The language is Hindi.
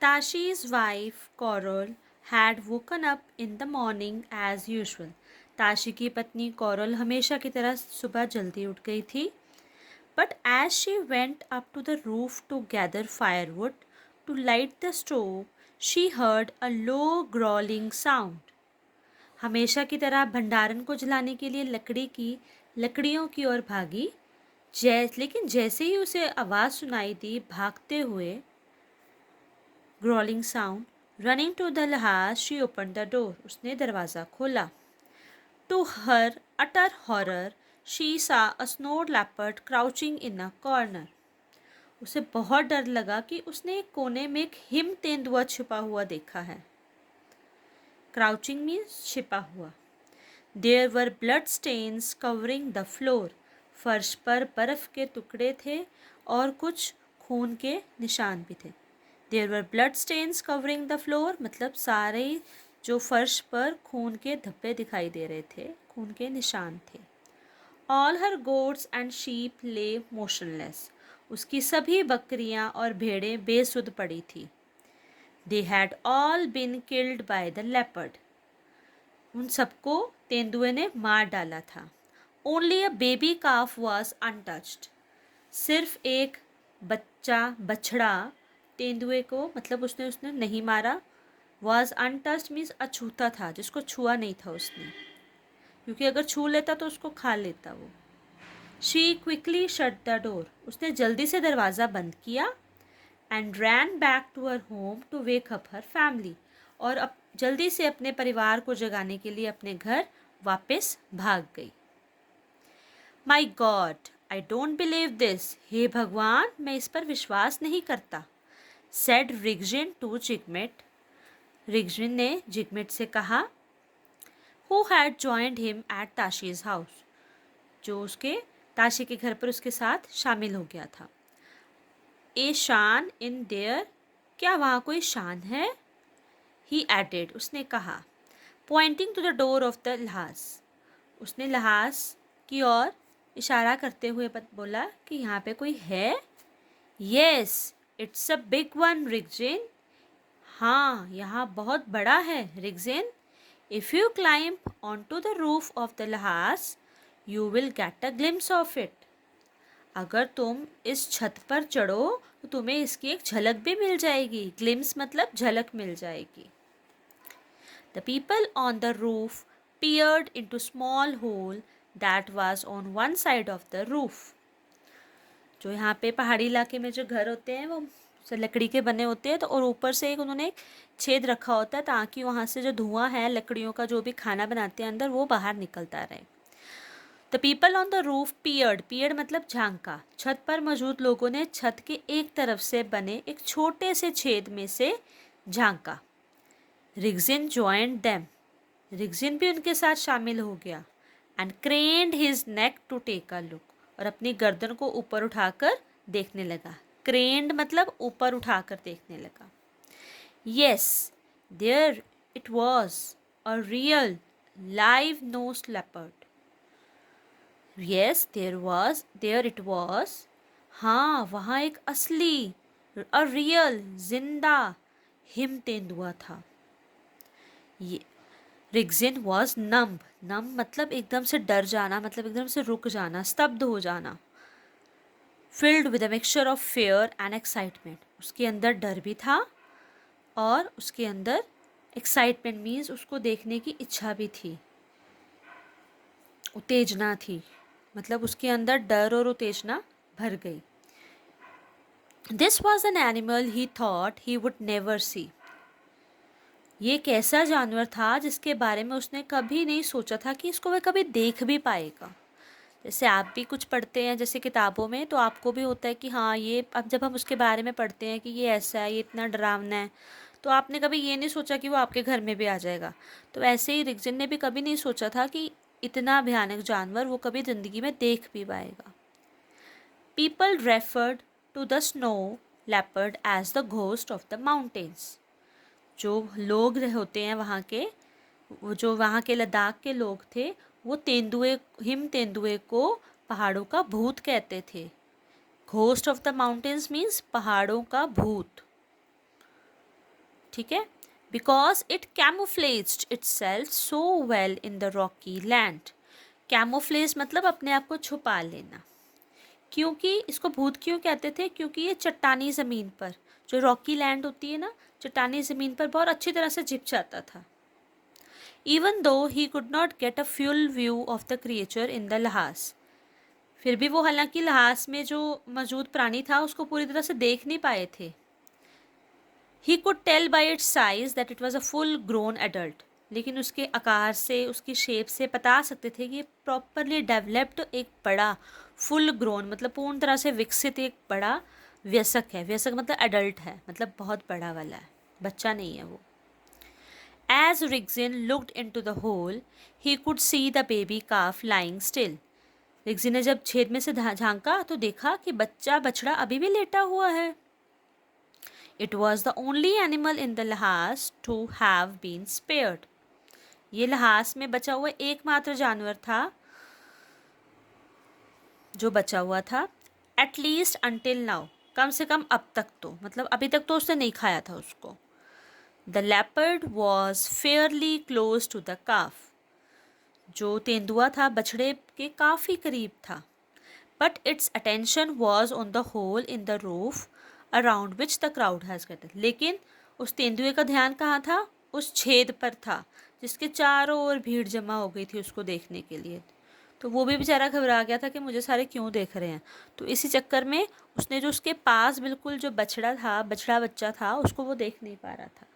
Tashi's wife, Coral, had woken up in the morning as usual. Tashi की पत्नी कोरल हमेशा की तरह सुबह जल्दी उठ गई थी. But as she went up to the roof to gather firewood to light the stove, she heard a low growling sound. हमेशा की तरह भंडारण को जलाने के लिए लकड़ियों की ओर भागी. लेकिन जैसे ही उसे आवाज़ सुनाई दी भागते हुए, growling sound, running to the लहाज, शी ओपन द डोर. उसने दरवाज़ा खोला. To her utter horror, she saw a snow leopard crouching in a corner. उसे बहुत डर लगा कि उसने एक कोने में एक हिम तेंदुआ छिपा हुआ देखा है. क्राउचिंग मीन्स छिपा हुआ. There were blood stains covering the floor. फर्श पर बर्फ के टुकड़े थे और कुछ खून के निशान भी थे. There were blood stains covering the floor मतलब सारे जो फर्श पर खून के धब्बे दिखाई दे रहे थे, खून के निशान थे. All her goats and sheep ले मोशनलेस. उसकी सभी बकरियां और भेड़ें बेसुध पड़ी थी. They had all been killed by the leopard. उन सबको तेंदुए ने मार डाला था. Only a baby calf was untouched. सिर्फ एक बछड़ा तेंदुए को मतलब उसने नहीं मारा. वॉज अनटच्ड मीन्स अछूता था, जिसको छुआ नहीं था उसने, क्योंकि अगर छू लेता तो उसको खा लेता वो. She quickly shut the door. उसने जल्दी से दरवाज़ा बंद किया. And ran back to her home to wake up her family. और अब जल्दी से अपने परिवार को जगाने के लिए अपने घर वापस भाग गई. My god, I don't believe this. हे भगवान, मैं इस पर विश्वास नहीं करता. Said Rigzin to Jigmet. रिगजिन ने जिगमेट से कहा. Who had joined him at Tashi's house. जो उसके ताशी के घर पर उसके साथ शामिल हो गया था. ए शान इन देयर. क्या वहाँ कोई शान है? He added. उसने कहा. Pointing to the door of the लहाज. उसने लहाज की ओर इशारा करते हुए बोला कि यहाँ पे कोई है. Yes, it's a big one Rigzin. हाँ, यहाँ बहुत बड़ा है Rigzin. If you climb on to the roof of the लहाज, you will get a glimpse of it. अगर तुम इस छत पर चढ़ो तो तुम्हें इसकी एक झलक भी मिल जाएगी. ग्लिम्स मतलब झलक मिल जाएगी. The people on the roof peered into small hole that was on one side of the roof. जो यहाँ पे पहाड़ी इलाके में जो घर होते हैं वो लकड़ी के बने होते हैं, तो और ऊपर से एक उन्होंने छेद रखा होता है ताकि वहाँ से जो धुआं है लकड़ियों का, जो भी खाना बनाते हैं अंदर, वो बाहर निकलता रहे. The people on the roof peered मतलब झांका. छत पर मौजूद लोगों ने छत के एक तरफ से बने एक छोटे से छेद में से झांका. Rigzin joined them. रिगजिन भी उनके साथ शामिल हो गया. And craned his neck to take a look. और अपनी गर्दन को ऊपर उठाकर देखने लगा. क्रेन्ड मतलब ऊपर उठाकर देखने लगा. Yes, there it was a real live nosed leopard. Yes, there it was. हाँ, वहाँ एक असली, अ रियल, जिंदा हिम तेंदुआ था. ये रिगजिन वॉज नम्ब. नम्ब मतलब एकदम से डर जाना, मतलब एकदम से रुक जाना, स्तब्ध हो जाना. Filled with a mixture of fair and excitement. उसके अंदर डर भी था और उसके अंदर एक्साइटमेंट मीन्स उसको देखने की इच्छा भी थी, उत्तेजना थी. मतलब उसके अंदर डर और उत्तेजना भर गई. This was an animal he thought he would never see. ये एक ऐसा जानवर था जिसके बारे में उसने कभी नहीं सोचा था कि इसको वह कभी देख भी पाएगा. जैसे आप भी कुछ पढ़ते हैं जैसे किताबों में, तो आपको भी होता है कि हाँ, ये अब जब हम उसके बारे में पढ़ते हैं कि ये ऐसा है, ये इतना डरावना है, तो आपने कभी ये नहीं सोचा कि वो आपके घर में भी आ जाएगा. तो ऐसे ही रिगजिन ने भी कभी नहीं सोचा था कि इतना भयानक जानवर वो कभी ज़िंदगी में देख भी पाएगा. People referred to the snow leopard as the ghost of the mountains. जो लोग होते हैं वहाँ के, वो जो वहाँ के लद्दाख के लोग थे, वो हिम तेंदुए को पहाड़ों का भूत कहते थे. Ghost of the mountains means पहाड़ों का भूत. ठीक है, because it camouflaged itself so well in the rocky land. Camouflage मतलब अपने आप को छुपा लेना। क्योंकि इसको भूत क्यों कहते थे? क्योंकि ये चट्टानी ज़मीन पर, जो रॉकी लैंड होती है ना, चट्टानी ज़मीन पर बहुत अच्छी तरह से छिप जाता था। Even though he could not get a full view of the creature in the लहास, फिर भी वो हालांकि लहास में जो मौजूद प्राणी था उसको पूरी तरह से देख नहीं पाए थे। He could tell by its size that it was a full grown adult, लेकिन उसके आकार से, उसकी शेप से बता सकते थे कि ये प्रॉपरली डेवलप्ड एक बड़ा फुल ग्रोन मतलब पूर्ण तरह से विकसित एक बड़ा वयस्क है। वयस्क मतलब एडल्ट है, मतलब बहुत बड़ा वाला है, बच्चा नहीं है वो। As Rigzin looked into the hole, he could see the baby calf lying still. Rigzin ने जब छेद में से झांका तो देखा कि बच्चा बछड़ा अभी भी लेटा हुआ है। It was the only animal in the Lahas to have been spared. ये लहास में बचा हुआ एकमात्र जानवर था जो बचा हुआ था, एट लीस्ट until now, कम से कम अब तक तो, मतलब अभी तक तो उसने नहीं खाया था उसको। The leopard was fairly close to the calf. जो तेंदुआ था बछड़े के काफ़ी करीब था। But its attention was on the hole in the roof around which the crowd has gathered. लेकिन उस तेंदुए का ध्यान कहाँ था? उस छेद पर था जिसके चारों ओर भीड़ जमा हो गई थी उसको देखने के लिए। तो वो भी बेचारा घबरा गया था कि मुझे सारे क्यों देख रहे हैं। तो इसी चक्कर में उसने जो उसके पास बिल्कुल जो बछड़ा था, बछड़ा बच्चा था, उसको वो देख नहीं पा रहा था।